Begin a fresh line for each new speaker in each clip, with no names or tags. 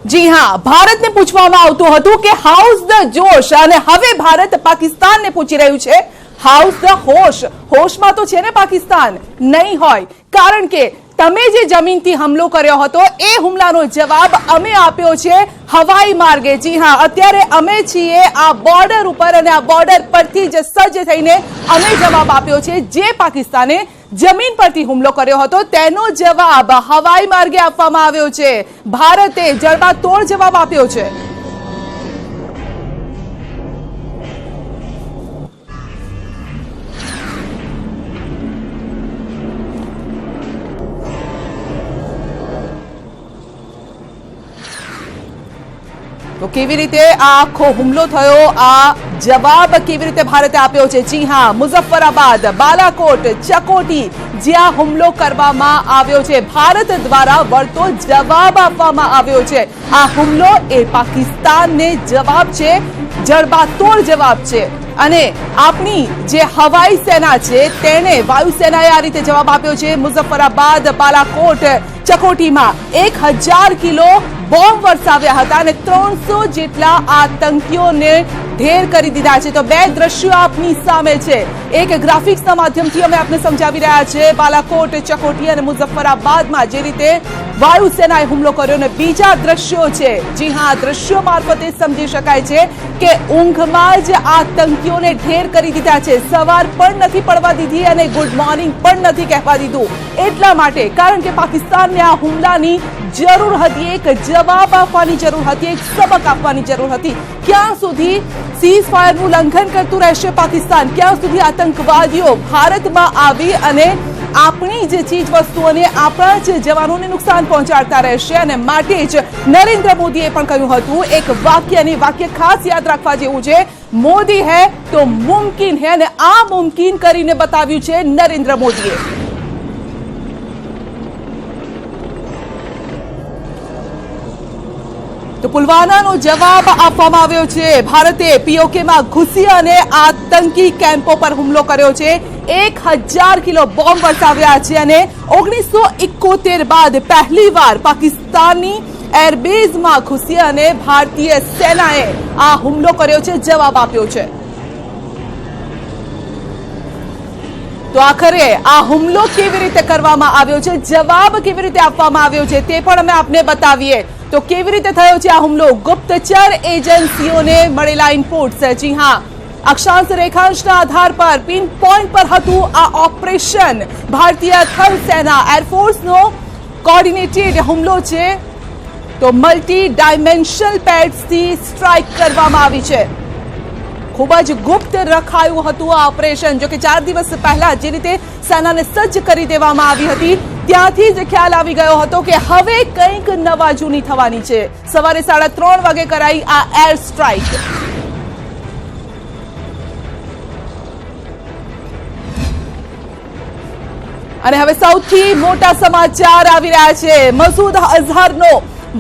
જી હા, ભારતને પૂછવામાં આવતું હતું કે હાઉસ ધ જોશ, અને હવે ભારત પાકિસ્તાનને પૂછી રહ્યું છે હાઉસ ધ હોશ. હોશમાં તો છે ને પાકિસ્તાન? નહીં હોય, કારણ કે તમે જે જમીનથી હુમલો કર્યો હતો એ હુમલાનો જવાબ અમે આપ્યો છે હવાઈ માર્ગે. જી હા, અત્યારે અમે છીએ આ બોર્ડર ઉપર અને આ બોર્ડર પરથી જ સજ્જ થઈને અમે જવાબ આપ્યો છે. જે પાકિસ્તાને જમીન પરથી હુમલો કર્યો હતો તેનો જવાબ હવાઈ માર્ગે આપવામાં આવ્યો છે. ભારતે જડબાતોડ જવાબ આપ્યો છે. તો કેવી રીતે આ આખો હુમલો થયો, આ જવાબ કેવી રીતે ભારતે આપ્યો છે? જી હા, મુઝફ્ફરાબાદ, બાલાકોટ, ચકોટી જ્યાં હુમલો કરવામાં આવ્યો છે, ભારત દ્વારા વળતો જવાબ આપવામાં આવ્યો છે. આ હુમલો એ પાકિસ્તાનને જવાબ છે, જડબાતોડ જવાબ છે. અને આપણી જે હવાઈ સેના છે તેને વાયુસેનાએ આ રીતે જવાબ આપ્યો છે. મુઝફ્ફરાબાદ, બાલાકોટ, ચકોટીમાં 1000 કિલો બોમ્બ વરસાવ્યા હતા અને 300 જેટલા આતંકીઓને ઢેર કરી દીધા છે. તો બે દ્રશ્યો આપની સામે છે. એક ગ્રાફિક્સના માધ્યમથી અમે આપને સમજાવી રહ્યા છે બાલાકોટ, ચકોટી અને મુઝફ્ફરાબાદમાં જે રીતે વાયુસેનાએ હુમલો કર્યો, અને બીજા દ્રશ્યો છે. જી હા, દ્રશ્યો મારફતે સમજી શકાય છે કે ઊંઘમાં જ આતંકીઓને ઢેર કરી દીધા છે. સવાર પણ નથી પડવા દીધી અને ગુડ મોર્નિંગ પણ નથી કહેવા દીધું. એટલા માટે, કારણ કે પાકિસ્તાનને આ હુમલાની જરૂર હતી, એક જવાબ આપવાની જરૂર હતી, એક સબક આપવાની જરૂર હતી. ક્યાં સુધી સીઝ ફાયરનું ઉલ્લંઘન કરતું રહેશે પાકિસ્તાન? ક્યાં સુધી આતંકવાદીઓ ભારતમાં આવી અને આપણી જે ચીજ વસ્તુઓને, આપણા જ જવાનોને નુકસાન પહોંચાડતા રહેશે? અને માટે જ નરેન્દ્ર મોદીએ પણ કહ્યું હતું એક વાક્ય, અને વાક્ય ખાસ યાદ રાખવા જેવું છે, મોદી હૈ તો મુમકિન હૈ. અને આ મુમકિન કરીને બતાવ્યું છે નરેન્દ્ર મોદીએ. તો પુલવામાનો જવાબ આપવામાં આવ્યો છે. ભારતે પીઓકેમાં ઘૂસી અને આતંકી કેમ્પો પર હુમલો કર્યો છે. 1000 કિલો બોમ્બ વરસાવ્યા છે અને 1971 બાદ પહેલીવાર પાકિસ્તાનની એરબેઝમાં ઘૂસી અને ભારતીય સેનાએ આ હુમલો કર્યો છે, જવાબ આપ્યો છે. તો આખરે આ હુમલો કેવી રીતે કરવામાં આવ્યો છે, જવાબ કેવી રીતે આપવામાં આવ્યો છે તે પણ અમે આપને બતાવીએ. તો કેવી રીતે થયો છે આ હુમલો? ગુપ્તચર એજન્સીઓને મળેલા ઇનપુટ્સ. જી હા, અક્ષાંશ રેખાંશના આધાર પર પિન પોઈન્ટ પર હતું આ ઓપરેશન. ભારતીય થલ સેના, એરફોર્સનો કોર્ડિનેટેડ હુમલો છે. તો મલ્ટી ડાયમેન્શનલ પેડ્સથી સ્ટ્રાઇક કરવામાં આવી છે. ખૂબ જ ગુપ્ત રખાયું હતું આ ઓપરેશન. જો કે 4 દિવસ પહેલા જે રીતે સેનાને સજ્જ કરી દેવામાં આવી હતી, ત્યાંથી જ ખ્યાલ આવી ગયો હતો કે હવે કંઈક નવા જૂની થવાની છે. સવારે 3:30 વાગે કરાઈ આ એર સ્ટ્રાઇક. અને હવે સૌથી મોટા સમાચાર આવી રહ્યા છે. મસૂદ અઝહરનો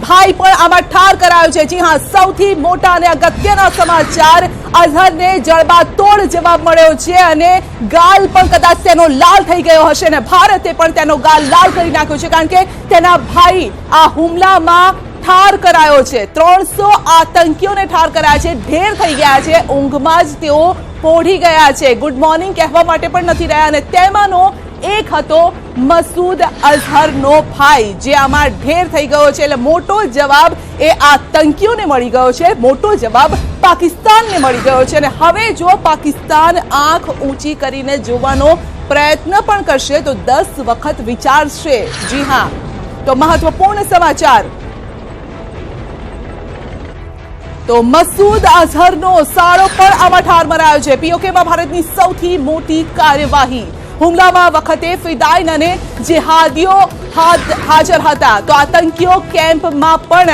ભાઈ પણ આમાં ઠાર કરાયો છે. જી હા, સૌથી મોટા અને અગત્યના સમાચાર. અઝહરને જડબાતોડ જવાબ મળ્યો છે અને ગાલ પણ કદાચ તેનો લાલ થઈ ગયો હશે અને ભારતે પણ તેનો ગાલ લાલ કરી નાખ્યો છે, કારણ કે તેના ભાઈ આ હુમલામાં ઠાર કરાયો છે. 300 આતંકીઓને ઠાર કરાયા છે, ઢેર થઈ ગયા છે. ઊંઘમાં જ તેઓ પોઢી ગયા છે, ગુડ મોર્નિંગ કહેવા માટે પણ નથી રહ્યા. અને તેમાંનો એક હતો મસૂદ અઝહરનો ભાઈ, જે આમાં ઢેર થઈ ગયો છે. એટલે મોટો જવાબ એ આતંકીઓને મળી ગયો છે, મોટો જવાબ પાકિસ્તાનને મળી ગયો છે. અને હવે જો પાકિસ્તાન આંખ ઊંચી કરીને જોવાનો પ્રયત્ન પણ કરશે તો 10 વખત વિચારશે. જી હા, તો મહત્વપૂર્ણ સમાચાર. તો મસૂદ અઝહરનો સાળો પણ આમાં ઠાર મરાયો છે. પીઓકેમાં ભારતની સૌથી મોટી કાર્યવાહી. હુમલામાં વખતે ફિદાઈન અને જેહાદીઓ હાજર હતા. તો આતંકીઓ કેમ્પમાં પણ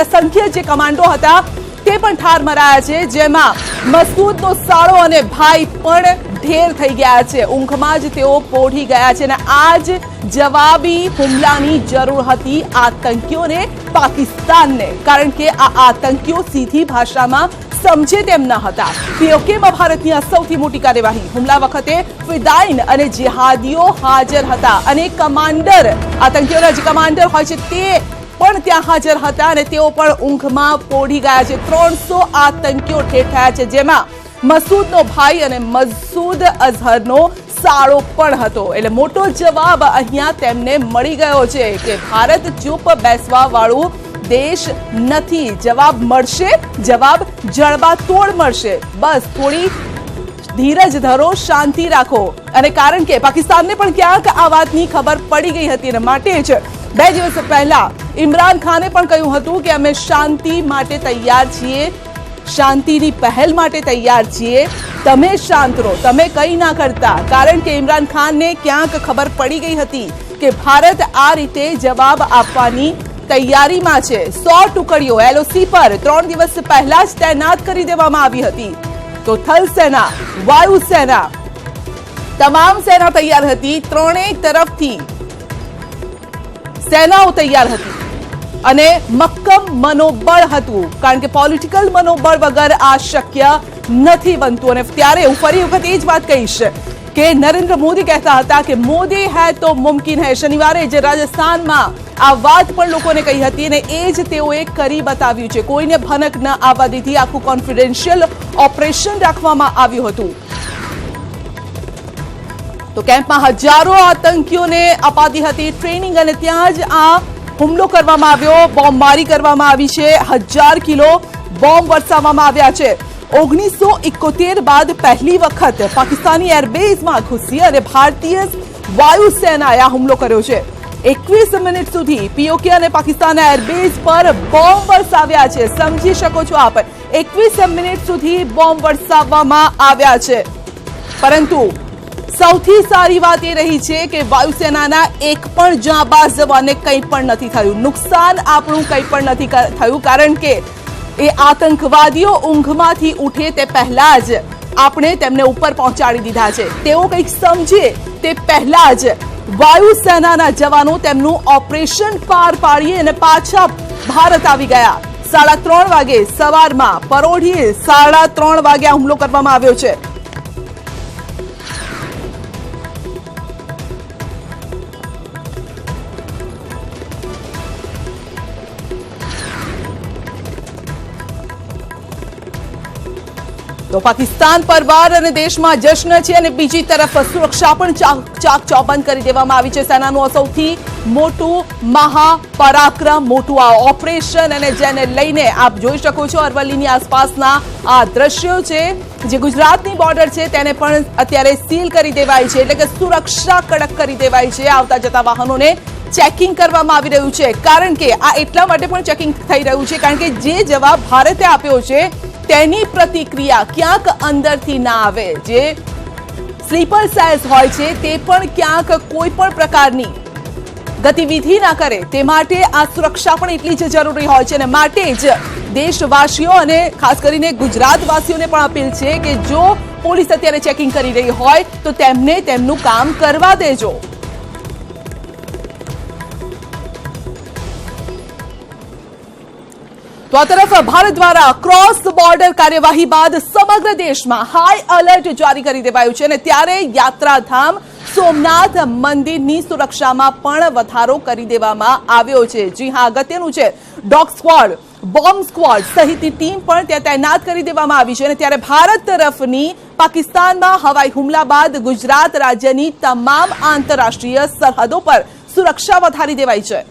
અસંખ્ય જે કમાન્ડો હતા તે પણ ઠાર મરાયા છે, જેમાં મસૂદનો સાળો અને ભાઈ પણ ઢેર થઈ ગયા છે. ઊંઘમાં જ તેઓ પોઢી ગયા છે. અને આ જ જવાબી હુમલાની જરૂર હતી આતંકીઓને, પાકિસ્તાનને, કારણ કે આ આતંકીઓ સીધી ભાષામાં સમજે તેમ ન હતા. પીઓકેમાં ભારતની આ સૌથી મોટી કાર્યવાહી. હુમલા વખતે ફિદાઈન અને જેહાદીઓ હાજર હતા અને કમાન્ડર, આતંકીઓના જે કમાન્ડર હોય છે તે પણ ત્યાં હાજર હતા અને તેઓ પણ ઊંઘમાં પોઢી ગયા છે। 300 આતંકીઓ ઠેર થયા છે, જેમાં મસૂદનો ભાઈ અને મસૂદ અઝહરનો સાળો પણ હતો। એટલે મોટો જવાબ અહીંયા તેમને મળી ગયો છે કે ભારત ચૂપ બેસવા વાળું દેશ નથી। જવાબ મળશે, જવાબ જડબાતોડ મળશે। બસ થોડી ધીરજ ધરો, શાંતિ રાખો। અને કારણ કે પાકિસ્તાનને પણ ક્યાંક આ વાતની ખબર પડી ગઈ હતી અને માટે જ 2 દિવસ પહેલા ઇમરાન ખાને પણ કહ્યું હતું કે અમે શાંતિ માટે તૈયાર છીએ, શાંતિની પહેલ માટે તૈયાર છીએ, તમે શાંત રહો, તમે કંઈ ના કરતા। કારણ કે ઇમરાન ખાનને ક્યાંક ખબર પડી ગઈ હતી કે ભારત આ રીતે જવાબ આપવાની તૈયારીમાં છે। 100 ટુકડીઓ LOC પર 3 દિવસ પહેલા જ તૈનાત કરી દેવામાં આવી હતી। તો થલ સેના, વાયુ સેના, તમામ સેના તૈયાર હતી। ત્રણેય તરફથી સેનાઓ તૈયાર હતી અને મક્કમ મનોબળ હતું, કારણ કે પોલિટિકલ મનોબળ વગર આ શક્ય નથી બનતું। અને ત્યારે હું ફરી વખત એ જ વાત કહીશ કે નરેન્દ્ર મોદી કહેતા હતા કે મોદી હૈ તો મુમકિન હૈ। શનિવારે જે રાજસ્થાનમાં આ વાત પણ લોકોને કહી હતી અને એ જ તેઓએ કરી બતાવ્યું છે। કોઈને ભનક ન આવવા દીધી, આખું કોન્ફિડેન્શિયલ ઓપરેશન રાખવામાં આવ્યું હતું। તો કેમ્પમાં હજારો આતંકીઓને અપાતી હતી ટ્રેનિંગ અને ત્યાં જ આ હુમલો કરવામાં આવ્યો, બોમ્બમારી કરવામાં આવી છે। 1000 કિલો બોમ્બ વરસાવવામાં આવ્યા છે। 1971 બાદ પહેલી વખત પાકિસ્તાની એરબેઝમાં ઘૂસી અને ભારતીય વાયુ સેનાએ આ હુમલો કર્યો છે। 21 મિનિટ સુધી POK અને પાકિસ્તાનના એરબેઝ પર બોમ્બ વરસાવ્યા છે। સમજી શકો છો આપ, 21 મિનિટ સુધી બોમ્બ વરસાવવામાં આવ્યા છે। પરંતુ સૌથી સારી વાત એ રહી છે કે વાયુસેનાના એક પણ જાંબાઝ જવાનને કંઈ પણ નથી થયું, નુકસાન આપણું કંઈ પણ નથી થયું, કારણ કે એ આતંકવાદીઓ ઊંઘમાંથી ઉઠે તે પહેલા જ આપણે તેમને ઉપર પહોંચાડી દીધા છે। તેઓ કંઈક સમજે તે પહેલા જ વાયુસેનાના જવાનો તેમનું ઓપરેશન પાર પાડી અને પાછા ભારત આવી ગયા। 3:30 વાગે સવારમાં પરોઢીએ 3:30 વાગે આ હુમલો કરવામાં આવ્યો છે। તો પાકિસ્તાન પર વાર અને દેશમાં જશ્ન છે અને બીજી તરફ સુરક્ષા પણ ચાક ચોબંધ કરી દેવામાં આવી છે। સેનાનું સૌથી મોટું મહાપરાક્રમ, મોટું આ ઓપરેશન અને જેને લઈને આપ જોઈ શકો છો અરવલ્લીની આસપાસના આ દ્રશ્યો છે, જે ગુજરાતની બોર્ડર છે તેને પણ અત્યારે સીલ કરી દેવાય છે, એટલે કે સુરક્ષા કડક કરી દેવાય છે। આવતા જતા વાહનોને ચેકિંગ કરવામાં આવી રહ્યું છે, કારણ કે આ એટલા માટે પણ ચેકિંગ થઈ રહ્યું છે કારણ કે જે જવાબ ભારતે આપ્યો છે તેની પ્રતિક્રિયા ક્યાંક અંદરથી ના આવે। જે સ્લીપર સેલ્સ હોય છે તે પણ ક્યાંક કોઈ પણ પ્રકારની ગતિવિધિ ના કરે, તે માટે આ સુરક્ષા પણ એટલી જ જરૂરી હોય છે। અને માટે જ દેશવાસીઓ અને ખાસ કરીને ગુજરાતવાસીઓને પણ અપીલ છે કે જો પોલીસ અત્યારે ચેકિંગ કરી રહી હોય તો તેમને તેમનું કામ કરવા દેજો। તો આ તરફ ભારત દ્વારા ક્રોસ બોર્ડર કાર્યવાહી બાદ સમગ્ર દેશમાં હાઈ એલર્ટ જારી કરી દેવાયું છે અને ત્યારે યાત્રાધામ સોમનાથ મંદિરની સુરક્ષામાં પણ વધારો કરી દેવામાં આવ્યો છે। જી હા, અગત્યનું છે, ડોગ સ્ક્વોડ, બોમ્બ સ્ક્વોડ સહિતની ટીમ પણ ત્યાં તૈનાત કરી દેવામાં આવી છે। અને ત્યારે ભારત તરફની પાકિસ્તાનમાં હવાઈ હુમલા બાદ ગુજરાત રાજ્યની તમામ આંતરરાષ્ટ્રીય સરહદો પર સુરક્ષા વધારી દેવાઈ છે।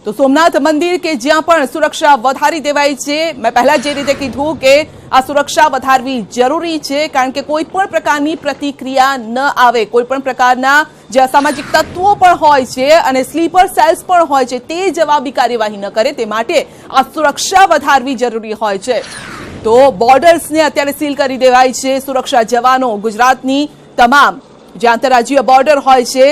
તો સોમનાથ મંદિર કે જ્યાં પણ સુરક્ષા વધારી દેવાઈ છે, મેં પહેલા જે રીતે કીધું કે આ સુરક્ષા વધારવી જરૂરી છે, કારણ કે કોઈ પણ પ્રકારની પ્રતિક્રિયા ન આવે, કોઈ પણ પ્રકારના જે અસામાજિક તત્વો પણ હોય છે અને સ્લીપર સેલ્સ પણ હોય છે તે જવાબી કાર્યવાહી ન કરે, તે માટે આ સુરક્ષા વધારવી જરૂરી હોય છે। તો બોર્ડર્સને અત્યારે સીલ કરી દેવાય છે। સુરક્ષા જવાનો ગુજરાતની તમામ જે આંતરરાજ્ય બોર્ડર હોય છે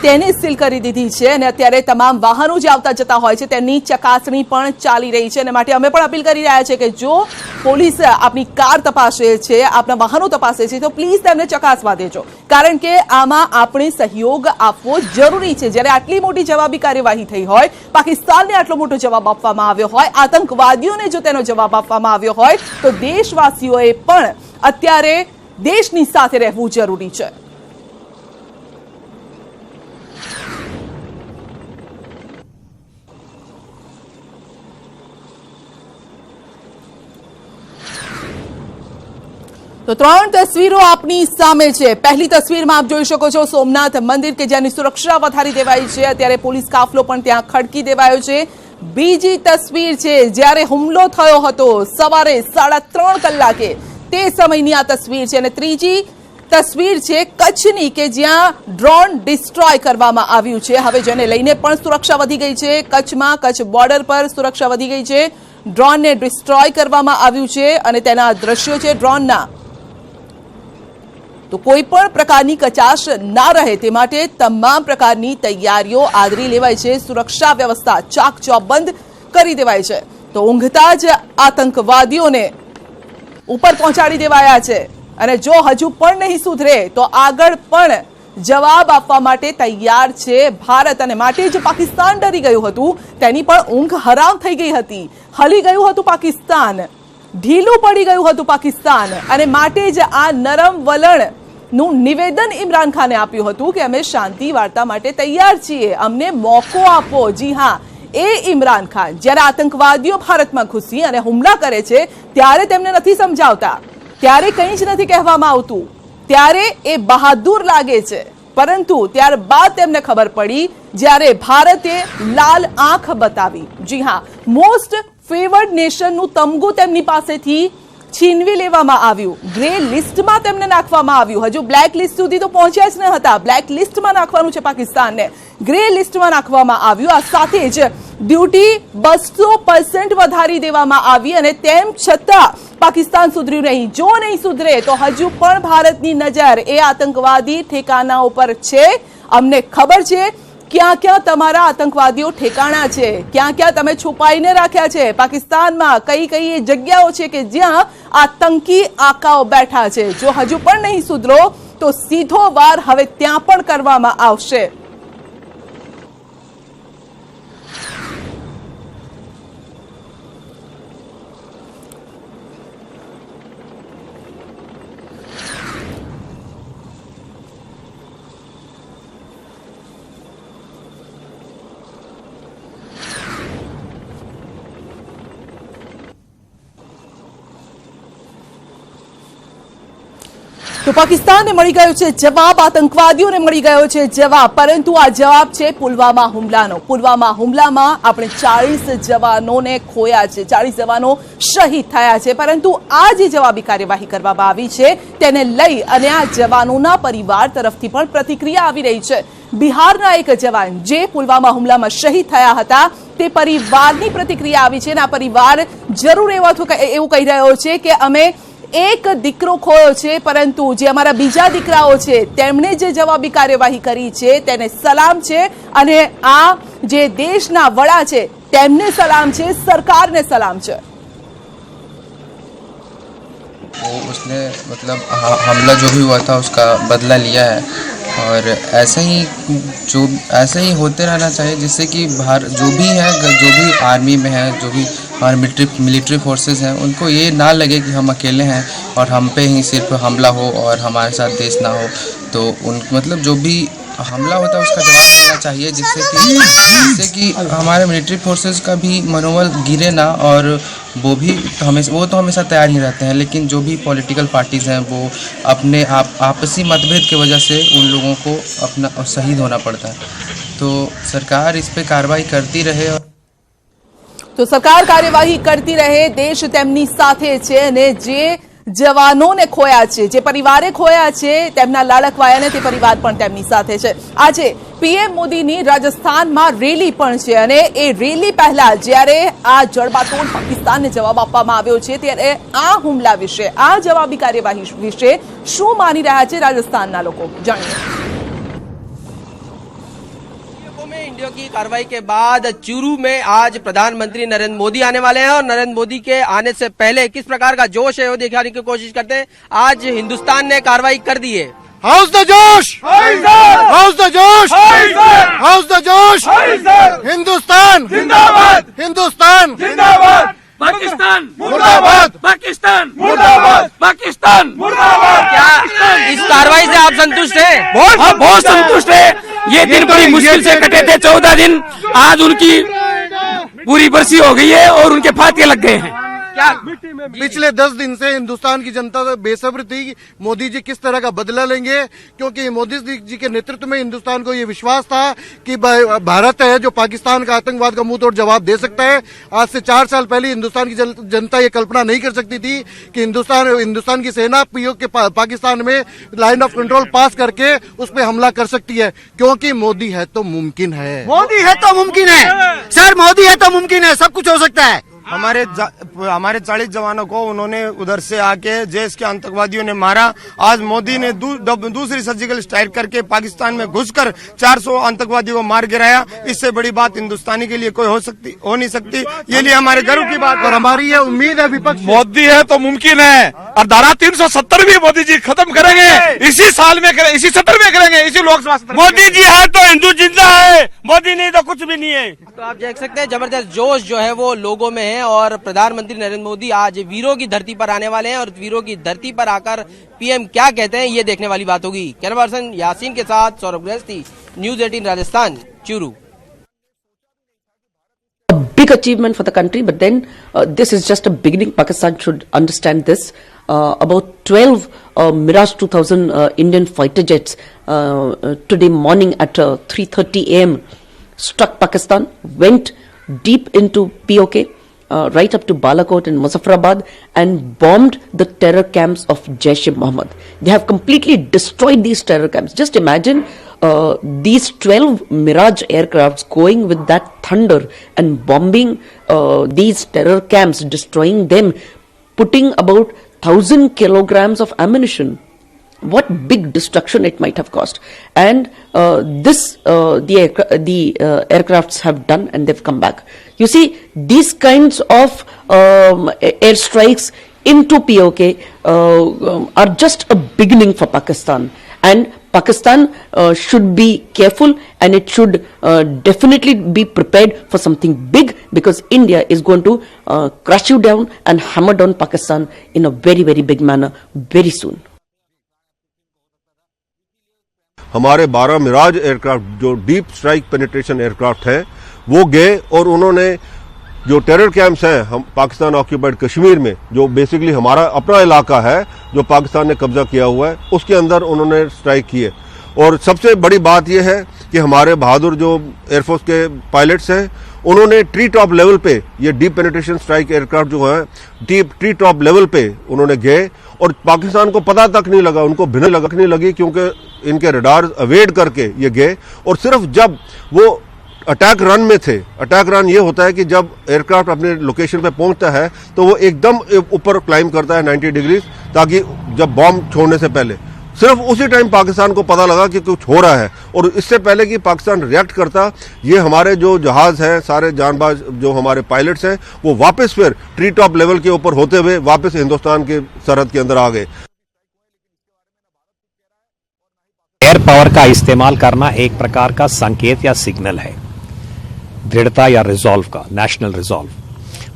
તેને સીલ કરી દીધી છે અને અત્યારે તમામ વાહનો જે આવતા જતા હોય છે તેની ચકાસણી પણ ચાલી રહી છે। અને માટે અમે પણ અપીલ કરી રહ્યા છે કે જો પોલીસ આપની કાર તપાસે છે, આપના વાહનો તપાસે છે તો પ્લીઝ તેમને ચકાસવા દેજો, કારણ કે આમાં આપણે સહયોગ આપવો જરૂરી છે। જ્યારે આટલી મોટી જવાબી કાર્યવાહી થઈ હોય, પાકિસ્તાનને આટલો મોટો જવાબ આપવામાં આવ્યો હોય, આતંકવાદીઓને જો તેનો જવાબ આપવામાં આવ્યો હોય, તો દેશવાસીઓએ પણ અત્યારે દેશની સાથે રહેવું જરૂરી છે। તો ત્રણ તસવીરો આપની સામે છે। પહેલી તસવીરમાં આપ જોઈ શકો છો સોમનાથ મંદિર કે જેની સુરક્ષા વધારી દેવાઈ છે। અત્યારે પોલીસ કાફલો પણ ત્યાં ખડકી દેવાયો છે। બીજી તસવીર છે જ્યારે હુમલો થયો હતો સવારે 3:30 કલાકે, તે સમયની આ તસવીર છે। અને ત્રીજી તસવીર છે કચ્છની કે જ્યાં ડ્રોન ડિસ્ટ્રોય કરવામાં આવ્યું છે। હવે જેને લઈને પણ સુરક્ષા વધી ગઈ છે। કચ્છમાં કચ્છ બોર્ડર પર સુરક્ષા વધી ગઈ છે। ડ્રોનને ડિસ્ટ્રોય કરવામાં આવ્યું છે અને તેના દ્રશ્યો છે ડ્રોનના। તો કોઈ પણ પ્રકારની કચાશ ના રહે તે માટે તમામ પ્રકારની તૈયારીઓ આદરી લેવાય છે। સુરક્ષા વ્યવસ્થા ચાકચોબંધ કરી દેવાય છે। તો ઊંઘતા જ આતંકવાદીઓને ઉપર પહોંચાડી દેવાયા છે અને જો હજુ પણ નહીં સુધરે તો આગળ પણ જવાબ આપવા માટે તૈયાર છે ભારત। અને માટે જ પાકિસ્તાન ડરી ગયું હતું, તેની પણ ઊંઘ હરામ થઈ ગઈ હતી। હલી ગયું હતું પાકિસ્તાન, ઢીલું પડી ગયું હતું પાકિસ્તાન અને માટે જ આ નરમ વલણ નું નિવેદન ઇમરાન ખાને આપ્યું હતું કે અમે શાંતિ વાર્તા માટે તૈયાર છીએ, અમને મોકો આપો। જી હા, એ ઇમરાન ખાન જ્યારે આતંકવાદીઓ ભારતમાં ઘૂસી અને હુમલા કરે છે ત્યારે તેમને નથી સમજાવતા, ત્યારે કંઈ જ નથી કહેવામાં આવતું, ત્યારે એ બહાદુર લાગે છે। પરંતુ ત્યારબાદ તેમને ખબર પડી જ્યારે ભારતે લાલ આંખ બતાવી। જી હા, મોસ્ટ ફેવર્ડ નેશનનું તમગું તેમની પાસેથી છીનવી લેવામાં આવ્યું, ગ્રે લિસ્ટમાં તેમને નાખવામાં આવ્યું। હજુ બ્લેક લિસ્ટ સુધી તો પહોંચ્યા જ ન હતા, બ્લેક લિસ્ટમાં નાખવાનું છે પાકિસ્તાનને, ગ્રે લિસ્ટમાં નાખવામાં આવ્યું। આ સાથે જ ડ્યુટી 200% વધારી દેવામાં આવી અને તેમ છતાં પાકિસ્તાન સુધર્યું નહીં। જો નહીં સુધરે તો હજુ પણ ભારતની નજર એ આતંકવાદી ઠેકાના ઉપર છે। અમને ખબર છે ક્યાં ક્યાં તમારા આતંકવાદીઓ ઠેકાણા છે, ક્યાં ક્યાં તમે છુપાઈને રાખ્યા છે પાકિસ્તાનમાં, કઈ કઈ જગ્યાઓ છે કે જ્યાં આતંકી આકાઓ બેઠા છે। જો હજુ પણ નહીં સુધરો તો સીધો વાર હવે ત્યાં પણ કરવામાં આવશે। તો પાકિસ્તાનને મળી ગયો છે જવાબ, આતંકવાદીઓને મળી ગયો છે જવાબ। પરંતુ આ જવાબ છે પુલવામા હુમલાનો। પુલવામા હુમલામાં આપણે 40 જવાનોને ખોયા છે, 40 જવાનો શહીદ થયા છે। પરંતુ આ જે જવાબી કાર્યવાહી કરવામાં આવી છે તેને લઈ અને આ જવાનોના પરિવાર તરફથી પણ પ્રતિક્રિયા આવી રહી છે। બિહારના એક જવાન જે પુલવામા હુમલામાં શહીદ થયા હતા તે પરિવારની પ્રતિક્રિયા આવી છે અને આ પરિવાર જરૂર એવું કહી રહ્યો છે કે અમે એક દીકરો ખોયો છે, પરંતુ જે અમારા બીજા દીકરાઓ છે તેમણે જે જવાબી કાર્યવાહી કરી છે તેને સલામ છે અને આ જે દેશના વડા છે તેમને સલામ છે, સરकारને सलाम છે।
वो उसने मतलब हमला जो भी हुआ था उसका बदला लिया है और ऐसे ही होते रहना चाहिए, जिससे कि बाहर जो भी है, जो भी आर्मी में है, जो भी हमारे मिलिट्री फोर्सेस हैं, उनको ये ना लगे कि हम अकेले हैं और हम पे ही सिर्फ हमला हो और हमारे साथ देश ना हो। तो उन मतलब जो भी हमला होता है उसका जवाब मिलना चाहिए, जिससे कि हमारे मिलिट्री फोर्सेस का भी मनोबल गिरे ना। और वो तो हमेशा तैयार ही रहते हैं, लेकिन जो भी पॉलिटिकल पार्टीज़ हैं वो अपने आपसी मतभेद की वजह से उन लोगों को अपना शहीद होना पड़ता है। तो सरकार इस पे कार्रवाई करती रहे और
तो सरकार कार्यवाही करती रहे, देश તેમની સાથે છે અને જે જવાનોને ખોયા છે, જે પરિવારે ખોયા છે તેમના લાડકવાયાને તે પરિવાર પણ તેમની સાથે છે। આજે પીએમ મોદીની રાજસ્થાનમાં રેલી પણ છે અને એ રેલી પહેલા જ્યારે આ જડબાતોડ પાકિસ્તાનને જવાબ આપવામાં આવ્યો છે ત્યારે આ હુમલા વિશે, આ જવાબી કાર્યવાહી વિશે શું માની રહ્યા છે રાજસ્થાનના લોકો, જાણીએ।
इंडिया की कार्रवाई के बाद चूरू में आज प्रधानमंत्री नरेंद्र मोदी आने वाले हैं और नरेंद्र मोदी के आने से पहले किस प्रकार का जोश है वो दिखाने की कोशिश करते हैं। आज हिंदुस्तान ने कार्रवाई कर दी है।
हाउस द जोश, हाउस द जोश, हाउस द जोश, हिंदुस्तान जिंदाबाद, हिंदुस्तान जिंदाबाद,
पाकिस्तान
मुर्दाबाद
पाकिस्तान
मुर्दाबाद
पाकिस्तान
क्या इस कार्रवाई से आप संतुष्ट हैं?
बहुत संतुष्ट है। ये दिन बड़ी मुश्किल से कटे थे, 14 दिन। आज उनकी पूरी बरसी हो गई है और उनके फाते लग गए हैं।
क्या
पिछले 10 दिन से हिंदुस्तान की जनता बेसब्र थी कि मोदी जी किस तरह का बदला लेंगे, क्योंकि मोदी जी के नेतृत्व में हिंदुस्तान को ये विश्वास था कि भारत है जो पाकिस्तान का आतंकवाद का मुंह तोड़ जवाब दे सकता है। आज से 4 साल पहले हिंदुस्तान की जनता ये कल्पना नहीं कर सकती थी कि हिंदुस्तान की सेना पीओके के पाकिस्तान में लाइन ऑफ कंट्रोल पास करके उस पर हमला कर सकती है, क्योंकि मोदी है तो मुमकिन है।
मोदी है तो मुमकिन है सर, मोदी है तो मुमकिन है, सब कुछ हो सकता है।
हमारे 40 जवानों को उन्होंने उधर से आके देश के आतंकवादियों ने मारा। आज मोदी ने दूसरी सर्जिकल स्ट्राइक करके पाकिस्तान में घुसकर 400 आतंकवादियों को मार गिराया। इससे बड़ी बात हिंदुस्तानी के लिए कोई हो नहीं सकती। ये लिए हमारे गर्व की बात
और हमारी ये उम्मीद है विपक्ष
मोदी है तो मुमकिन है। और धारा 370 भी मोदी जी खत्म करेंगे, इसी साल में करेंगे, इसी सत्र में करेंगे, इसी लोकसभा सत्र में। मोदी जी है तो हिंदू जिंदा है, मोदी नहीं तो कुछ भी नहीं है।
तो आप देख सकते हैं जबरदस्त जोश जो है वो लोगों में है और प्रधानमंत्री नरेंद्र मोदी आज वीरों की धरती पर आने वाले हैं और वीरों की धरती पर आकर पीएम क्या कहते हैं ये देखने वाली बात होगी। कैमरा पर्सन यासीन के साथ सौरभ गृहस्थी, news 18 Rajasthan, Churu.
Big achievement for the country, but then this is just a beginning. Pakistan should understand this. About 12 Mirage 2000 Indian fighter jets today morning at 3:30 a.m. struck Pakistan, went deep into POK, right up to Balakot and Muzaffarabad, and bombed the terror camps of Jaish-e-Mohammed. They have completely destroyed these terror camps. Just imagine these 12 Mirage aircrafts going with that thunder and bombing these terror camps, destroying them, putting about 1,000 kilograms of ammunition. What big destruction it might have caused. And the aircrafts have done, and they've come back. You see, these kinds of airstrikes into POK are just a beginning for Pakistan. And Pakistan should be careful, and it should definitely be prepared for something big, because India is going to crush you down and hammer down Pakistan in a very, very big manner very soon.
हमारे 12 Miraj aircraft जो deep strike penetration aircraft हैं वो गए और उन्होंने जो terror camps हैं हम पाकिस्तान ऑक्यूपाइड कश्मीर में, जो बेसिकली हमारा अपना इलाका है जो पाकिस्तान ने कब्जा किया हुआ है, उसके अंदर उन्होंने स्ट्राइक किए। और सबसे बड़ी बात यह है कि हमारे बहादुर जो एयरफोर्स के पायलट्स हैं उन्होंने ट्री टॉप लेवल पे ये डीप पेनिट्रेशन स्ट्राइक एयरक्राफ्ट जो है डीप ट्री टॉप लेवल पे उन्होंने गए और पाकिस्तान को पता तक नहीं लगा, उनको भिन्न लगने लगी क्योंकि इनके रडार अवेड करके ये गए। और सिर्फ जब वो अटैक रन में थे, अटैक रन ये होता है कि जब एयरक्राफ्ट अपने लोकेशन पे पहुंचता है तो वो एकदम ऊपर क्लाइंब करता है 90 डिग्री, ताकि जब बॉम्ब छोड़ने से पहले सिर्फ उसी टाइम पाकिस्तान को पता लगा कि कुछ हो रहा है। और इससे पहले कि पाकिस्तान रिएक्ट करता, ये हमारे जो जहाज हैं, सारे जानबाज जो हमारे पायलट्स हैं, वो वापस फिर ट्री टॉप लेवल के ऊपर होते हुए वापस हिंदुस्तान के सरहद के अंदर आ गए।
एयर पावर का इस्तेमाल करना एक प्रकार का संकेत या सिग्नल है, दृढ़ता या रिजॉल्व का, नेशनल रिजॉल्व,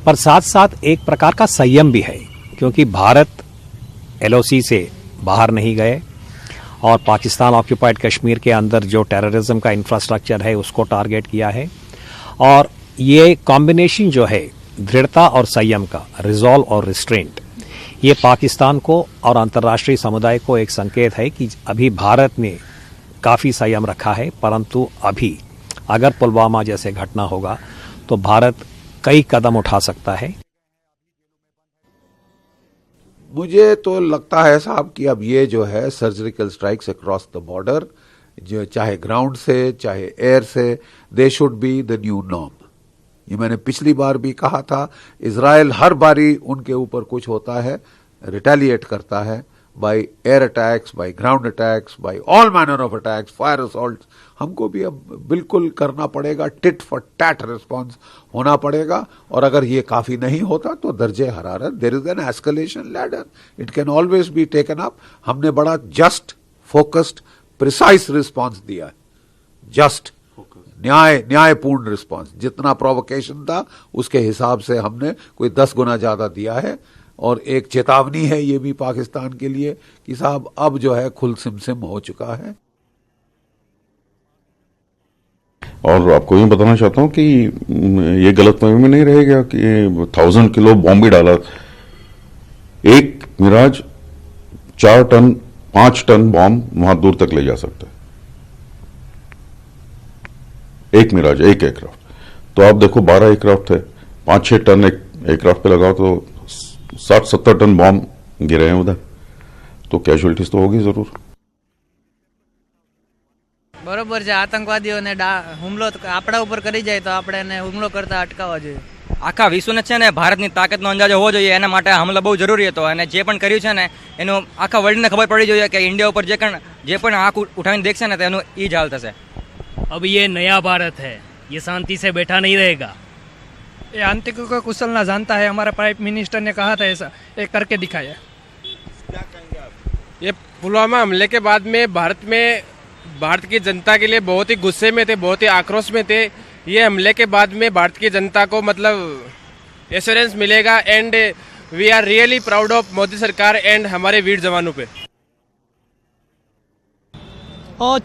पर साथ साथ एक प्रकार का संयम भी है, क्योंकि भारत LOC से बाहर नहीं गए और पाकिस्तान ऑक्यूपाइड कश्मीर के अंदर जो टेररिज्म का इंफ्रास्ट्रक्चर है उसको टारगेट किया है। और ये कॉम्बिनेशन जो है दृढ़ता और संयम का, रिजॉल्व और रिस्ट्रेंट, ये पाकिस्तान को और अंतर्राष्ट्रीय समुदाय को एक संकेत है कि अभी भारत ने काफ़ी संयम रखा है, परंतु अभी अगर पुलवामा जैसे घटना होगा तो भारत कई कदम उठा सकता है।
मुझे तो लगता है साहब कि अब ये जो है surgical strikes across the border, जो चाहे ग्राउंड से चाहे एयर से, they should be the new norm. ये मैंने पिछली बार भी कहा था, इजराइल हर बारी उनके ऊपर कुछ होता है रिटेलिएट करता है, by air attacks, by ground attacks, by all manner of attacks, fire assault. हमको भी अब बिल्कुल करना पड़ेगा, टिट फॉर टैट रिस्पॉन्स होना पड़ेगा। और अगर ये काफी नहीं होता तो दर्जे हरारत, there is an escalation ladder, it can always be taken up. हमने बड़ा जस्ट, फोकस्ड, प्रिसाइज रिस्पॉन्स दिया है, जस्ट न्यायपूर्ण रिस्पांस। जितना प्रोवोकेशन था उसके हिसाब से हमने कोई 10 गुना ज्यादा दिया है, और एक चेतावनी है ये भी पाकिस्तान के लिए कि साहब अब जो है खुल सिमसिम हो चुका है।
और आपको ये बताना चाहता हूं कि ये गलतफहमी में नहीं रहेगा कि 1000 किलो बॉम्ब भी डाला, एक मिराज 4 टन 5 टन बॉम्ब वहां दूर तक ले जा सकता है, एक मिराज, एक एयरक्राफ्ट। तो आप देखो 12 एयरक्राफ्ट है, 5-6 टन एक एयरक्राफ्ट पे लगाओ तो 60-70 टन बॉम्ब गिरे हैं उधर, तो कैजुअलिटीज तो होगी जरूर।
बरोबर है, आतंकवादीઓને હુમલો આપણા ઉપર કરી જાય તો આપણે એને હુમલો કરતા અટકાવવા જોઈએ।
આખા વિશ્વને છે ને ભારતની તાકાતનો અંદાજો હોવો જોઈએ, એના માટે હમલો બહુ જરૂરી હતો, અને જે પણ કર્યું છે ને એનું આખા વર્લ્ડને ખબર પડી જોઈએ કે ઇન્ડિયા ઉપર જે પણ આંખ ઉઠાવીને દેખશે ને તેનું ઈ જ હાલ થશે।
अब ये नया भारत है, ये शांति से बैठा नहीं रहेगा।
ये आतंकियों को कुशल ना जानता है, हमारा प्राइम मिनिस्टर ने कहा था ऐसा, ये करके दिखाया।
क्या कहेंगे आप? ये पुलवामा हमले के बाद में भारत की जनता के लिए बहुत ही गुस्से में थे, बहुत ही आक्रोश में थे। ये हमले के बाद में भारत की जनता को मतलब एश्योरेंस मिलेगा, and we are really proud of Modi सरकार एंड हमारे वीर जवानों पे।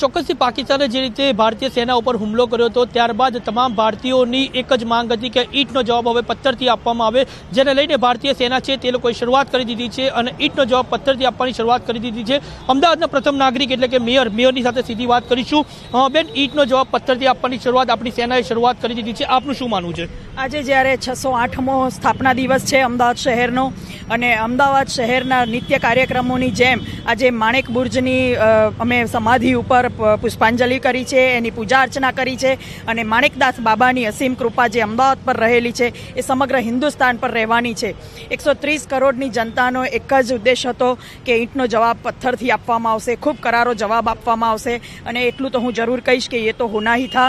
ચોક્કસથી પાકિસ્તાને જે રીતે ભારતીય સેના ઉપર હુમલો કર્યો હતો ત્યારબાદ તમામ ભારતીયોની એક જ માંગ હતી કે ઈંટનો જવાબ હવે પથ્થરથી આપવામાં આવે, જેને લઈને ભારતીય સેના છે તે લોકોએ શરૂઆત કરી દીધી છે અને ઈંટનો જવાબ પથ્થરથી આપવાની શરૂઆત કરી દીધી છે। અમદાવાદના પ્રથમ નાગરિક એટલે કે મેયરની સાથે સીધી વાત કરીશું। બેન, ઈંટનો જવાબ પથ્થરથી આપવાની શરૂઆત આપણી સેનાએ શરૂઆત કરી દીધી છે, આપનું શું માનવું છે?
આજે જ્યારે 608મો સ્થાપના દિવસ છે અમદાવાદ શહેરનો, અને અમદાવાદ શહેરના નિત્ય કાર્યક્રમોની જેમ આજે માણેક બુર્જની અમે સમાધિ ઉપર પુષ્પાંજલિ કરી છે, એની પૂજા અર્ચના કરી છે, અને માણેકદાસ બાબાની અસીમ કૃપા જે અમદાવાદ પર રહેલી છે એ સમગ્ર હિન્દુસ્તાન પર રહેવાની છે। 130 કરોડની જનતાનો એક જ ઉદ્દેશ હતો કે ઈંટનો જવાબ પથ્થરથી આપવામાં આવશે, ખૂબ કરારો જવાબ આપવામાં આવશે, અને એટલું તો હું જરૂર કહીશ કે એ તો હોના ही था।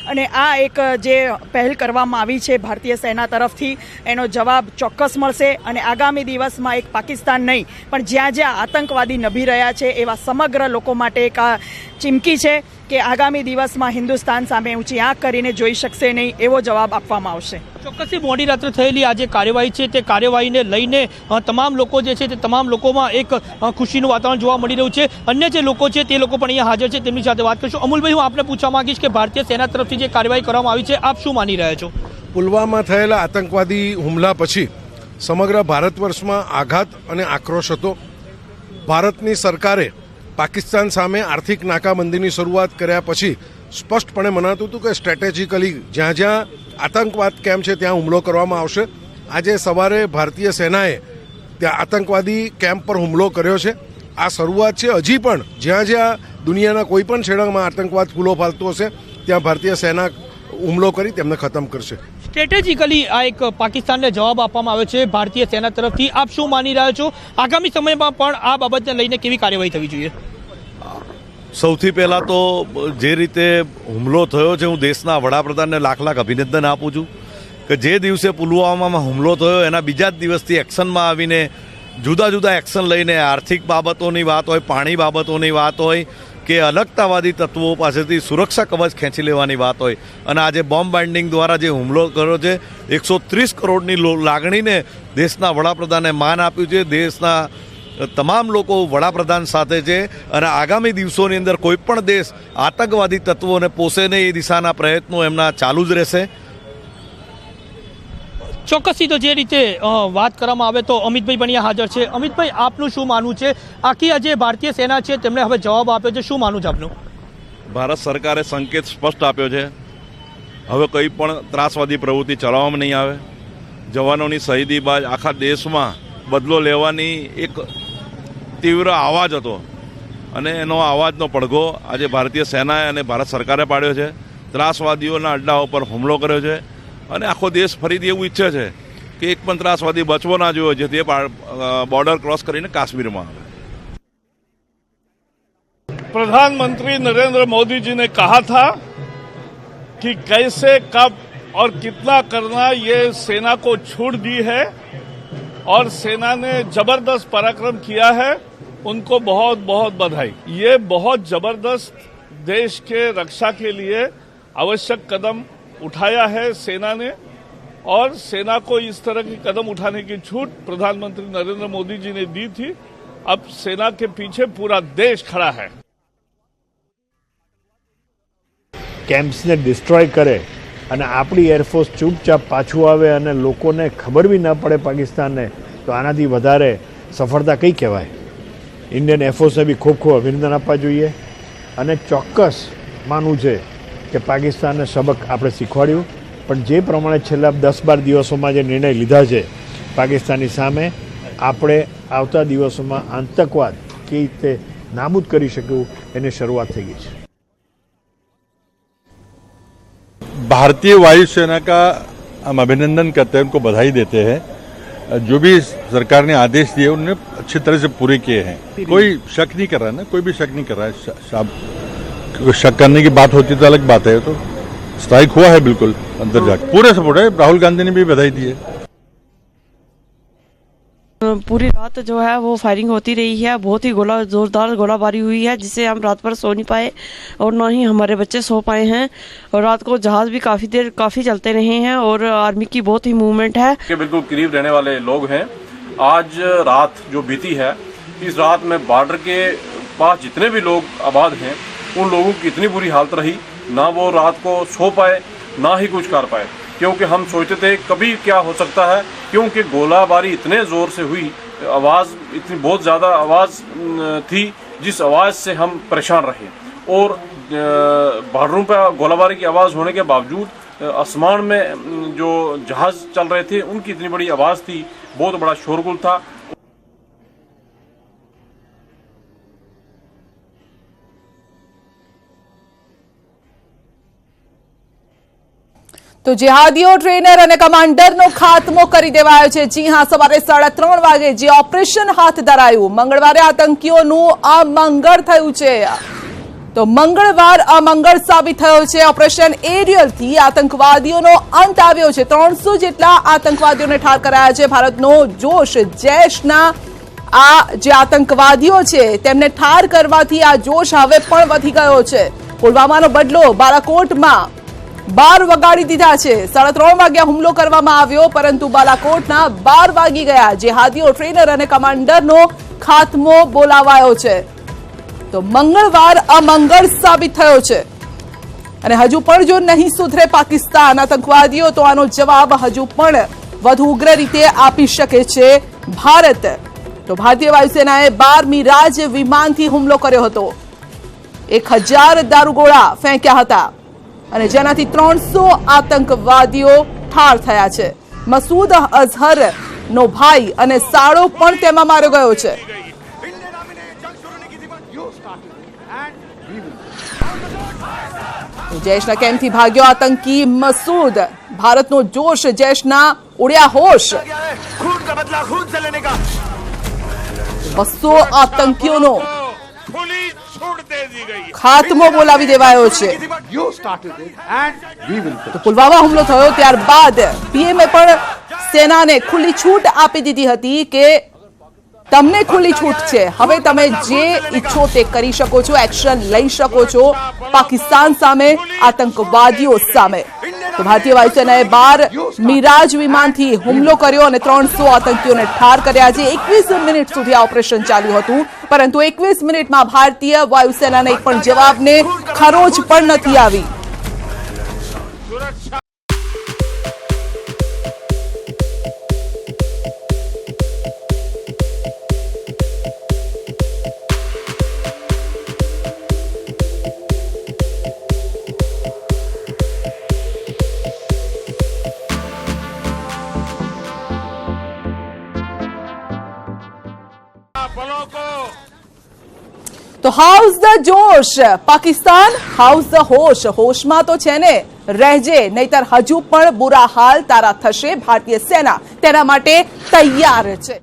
અને આ એક જે પહેલ કરવામાં આવી છે ભારતીય સેના તરફથી એનો જવાબ ચોક્કસ મળશે, અને આગામી દિવસમાં એક પાકિસ્તાન નહીં પણ જ્યાં જ્યાં આતંકવાદી નભી રહ્યા છે એવા સમગ્ર લોકો માટે એક આ ચીમકી છે કે આગામી દિવસમાં હિન્દુસ્તાન સામે ઊંચી આંખ કરીને જોઈ શકશે નહીં, એવો જવાબ આપવામાં આવશે।
ચોક્કસથી મોડી રાત્રે થયેલી આ જે કાર્યવાહી છે તે કાર્યવાહીને લઈને તમામ લોકો જે છે તે તમામ લોકોમાં એક ખુશીનું વાતાવરણ જોવા મળી રહ્યું છે। અન્ય જે લોકો છે તે લોકો પણ અહીંયા હાજર છે, તેમની સાથે વાત કરીશું। અમૂલભાઈ, હું આપને પૂછવા માંગીશ કે ભારતીય સેના તરફથી જે કાર્યવાહી કરવામાં આવી છે આપ શું માની રહ્યા છો?
પુલવામા થયેલા આતંકવાદી હુમલા પછી સમગ્ર ભારત વર્ષમાં આઘાત અને આક્રોશ હતો। ભારતની સરકારે પાકિસ્તાન સામે આર્થિક નાકાબંધીની શરૂઆત કર્યા પછી સ્પષ્ટપણે મનાતું હતું કે સ્ટ્રેટેજિકલી જ્યાં જ્યાં આતંકવાદ કેમ્પ છે ત્યાં હુમલો કરવામાં આવશે। આજે સવારે ભારતીય સેનાએ ત્યાં આતંકવાદી કેમ્પ પર હુમલો કર્યો છે। આ શરૂઆત છે, હજી પણ જ્યાં જ્યાં દુનિયાના કોઈ પણ છેડામાં આતંકવાદ ફૂલો ફાલતો હશે ત્યાં ભારતીય સેના હુમલો કરી તેમને ખતમ કરશે।
સ્ટ્રેટેજિકલી આ એક પાકિસ્તાનને જવાબ આપવામાં આવ્યો છે ભારતીય સેના તરફથી, આપ શું માની રહ્યા છો? આગામી સમયમાં પણ આ બાબતને લઈને કેવી કાર્યવાહી થવી જોઈએ?
સૌથી પહેલા તો જે રીતે હુમલો થયો છે, હું દેશના વડાપ્રધાનને લાખ લાખ અભિનંદન આપું છું કે જે દિવસે પુલવામામાં હુમલો થયો એના બીજા જ દિવસથી એક્શનમાં આવીને જુદા જુદા એક્શન લઈને આર્થિક બાબતોની વાત હોય, પાણી બાબતોની વાત હોય કે અલગતાવાદી તત્વો પાસેથી સુરક્ષા કવચ ખેંચી લેવાની વાત હોય, અને આજે બોમ્બ બાઇન્ડિંગ દ્વારા જે હુમલો કર્યો છે 130 કરોડની લાગણીને દેશના વડાપ્રધાને માન આપ્યું છે। દેશના તમામ લોકો વડાપ્રધાન સાથે છે, અને આગામી દિવસોની અંદર કોઈ પણ દેશ આતંકવાદી તત્વોને પોષે નહીં એ દિશાના પ્રયત્નો એમના ચાલુ જ રહેશે।
ચોક્કસથી તો જે રીતે વાત કરવામાં આવે તો અમિતભાઈ પણ અહીંયા હાજર છે। અમિતભાઈ, આપનું શું માનવું છે? આખી આ જે ભારતીય સેના છે તેમણે હવે જવાબ આપ્યો છે, શું માનવું છે આપનું?
ભારત સરકારે સંકેત સ્પષ્ટ આપ્યો છે, હવે કંઈ પણ ત્રાસવાદી પ્રવૃત્તિ ચલાવવામાં નહીં આવે। જવાનોની શહીદી બાદ આખા દેશમાં બદલો લેવાની એક તીવ્ર અવાજ હતો, અને એનો અવાજનો પડઘો આજે ભારતીય સેનાએ અને ભારત સરકારે પાડ્યો છે। ત્રાસવાદીઓના અડ્ડાઓ પર હુમલો કર્યો છે, અને આખો દેશ ફરીથી એવું ઈચ્છે છે કે એક પણ ત્રાસવાદી બચવો ના જોઈએ જેથી બોર્ડર ક્રોસ કરીને કાશ્મીરમાં આવે।
प्रधानमंत्री नरेंद्र मोदी जी ने कहा था कि कैसे कब और कितना करना ये सेना को छूट दी है, और सेना ने जबरदस्त पराक्रम किया है, उनको बहुत बहुत बधाई। ये बहुत जबरदस्त देश के रक्षा के लिए आवश्यक कदम उठाया है सेना ने, और सेना को इस तरह की कदम उठाने की छूट प्रधानमंत्री नरेंद्र मोदी जी ने दी थी। अब सेना के पीछे पूरा देश खड़ा है।
કેમ્પ્સને ડિસ્ટ્રોય કરે અને આપણી એરફોર્સ ચૂપચાપ પાછું આવે અને લોકોને ખબર બી ન પડે પાકિસ્તાનને, તો આનાથી વધારે સફળતા કઈ કહેવાય? ઇન્ડિયન એરફોર્સને બી ખૂબ ખૂબ અભિનંદન આપવા જોઈએ અને ચોક્કસ માનવું છે કે પાકિસ્તાનને સબક આપણે શીખવાડ્યું, પણ જે પ્રમાણે છેલ્લા 10-12 દિવસોમાં જે નિર્ણય લીધા છે પાકિસ્તાનની સામે, આપણે આવતા દિવસોમાં આતંકવાદ કેવી રીતે નાબૂદ કરી શકવું એની શરૂઆત થઈ ગઈ છે।
भारतीय वायुसेना का हम अभिनंदन करते हैं, उनको बधाई देते हैं। जो भी सरकार ने आदेश दिए उन्होंने अच्छी तरह से पूरे किए हैं। कोई शक नहीं कर रहा है ना, कोई भी शक नहीं कर रहा है। शक करने की बात होती तो अलग बात है। तो स्ट्राइक हुआ है बिल्कुल अंदर जाकर, पूरे सपोर्ट है। राहुल गांधी ने भी बधाई दी है।
पूरी रात जो है वो फायरिंग होती रही है, बहुत ही जोरदार गोलाबारी हुई है, जिससे हम रात भर सो नहीं पाए और ना ही हमारे बच्चे सो पाए हैं। और रात को जहाज भी काफी चलते रहे हैं और आर्मी की बहुत ही मूवमेंट है।
के बिल्कुल करीब रहने वाले लोग हैं। आज रात जो बीती है, इस रात में बॉर्डर के पास जितने भी लोग आबाद हैं, उन लोगों की इतनी बुरी हालत रही, ना वो रात को सो पाए ना ही कुछ कर पाए, क्योंकि हम सोचते थे कभी क्या हो सकता है, क्योंकि गोलाबारी इतने ज़ोर से हुई, आवाज़ इतनी बहुत ज़्यादा आवाज़ थी, जिस आवाज़ से हम परेशान रहे। और बॉर्डरों पर गोलाबारी की आवाज़ होने के बावजूद आसमान में जो जहाज़ चल रहे थे उनकी इतनी बड़ी आवाज़ थी, बहुत बड़ा शोरगुल था।
તો જેહાદીઓ ટ્રેનર અને કમાન્ડરનો ખાત્મો કરી દેવાયો છે। જી હા, સવારે 3:30 વાગે જે ઓપરેશન હાથ ધરાયું, મંગળવારે આતંકીઓનું અમંગળ થયું છે। તો મંગળવાર અમંગળ સાબિત થયો છે। ઓપરેશન એરિયલથી આતંકવાદીઓનો અંત આવ્યો છે। 300 જેટલા આતંકવાદીઓને ઠાર કરાયા છે। ભારતનો જોશ જૈશના આ જે આતંકવાદીઓ છે તેમને ઠાર કરવાથી આ જોશ હવે પણ વધી ગયો છે। પુલવામાનો બદલો બાલાકોટમાં 12 વગાડી દીધા છે। 3:30 વાગ્યા હુમલો કરવામાં આવ્યો, પરંતુ બાલાકોટના 12 વાગી ગયા। જેહાદીઓ ટ્રેનર અને કમાન્ડરનો ખાત્મો બોલાવાયો છે। તો મંગળવાર અમંગળ સાબિત થયો છે અને હજુ પણ જો નહીં સુધરે પાકિસ્તાન આતંકવાદીઓ, તો આનો જવાબ હજુ પણ વધુ ઉગ્ર રીતે આપી શકે છે ભારત। તો ભારતીય વાયુસેનાએ 12 મિરાજ વિમાનથી હુમલો કર્યો હતો। 1000 દારૂગોળા ફેંક્યા હતા અને જેનાથી 300 આતંકવાદીઓ ઠાર થયા છે। મસૂદ અઝહરનો ભાઈ અને સાળો પણ તેમાં માર્યો ગયો છે। જૈશના કેમ્પથી ભાગ્યો આતંકી મસૂદ। ભારતનો જોશ જૈશના ઉડ્યા હોશ। 200 આતંકીઓનો ખાત્મો બોલાવી દેવાયો છે। તો પુલવામા હુમલો થયો ત્યારબાદ પીએમએ પણ સેનાને ખુલ્લી છૂટ આપી દીધી હતી કે તમને ખુલ્લી છૂટ છે, હવે તમે જે ઈચ્છો તે કરી શકો છો, એક્શન લઈ શકો છો પાકિસ્તાન સામે, આતંકવાદીઓ સામે। તો ભારતીય વાયુસેનાએ 12 મિરાજ વિમાનથી હુમલો કર્યો અને 300 આતંકીઓને ઠાર કર્યા છે। 21 મિનિટ સુધી આ ઓપરેશન ચાલ્યું હતું, પરંતુ 21 મિનિટમાં ભારતીય વાયુસેનાને એક પણ જવાબને ખરોચ પણ નથી આવી। તો હાઉસ ધ જોશ પાકિસ્તાન, હાઉસ ધ હોશ, હોશમાં તો છે ને રહેજે, નહીતર હજુ પણ બુરા હાલ તારા થશે। ભારતીય સેના તેના માટે તૈયાર છે।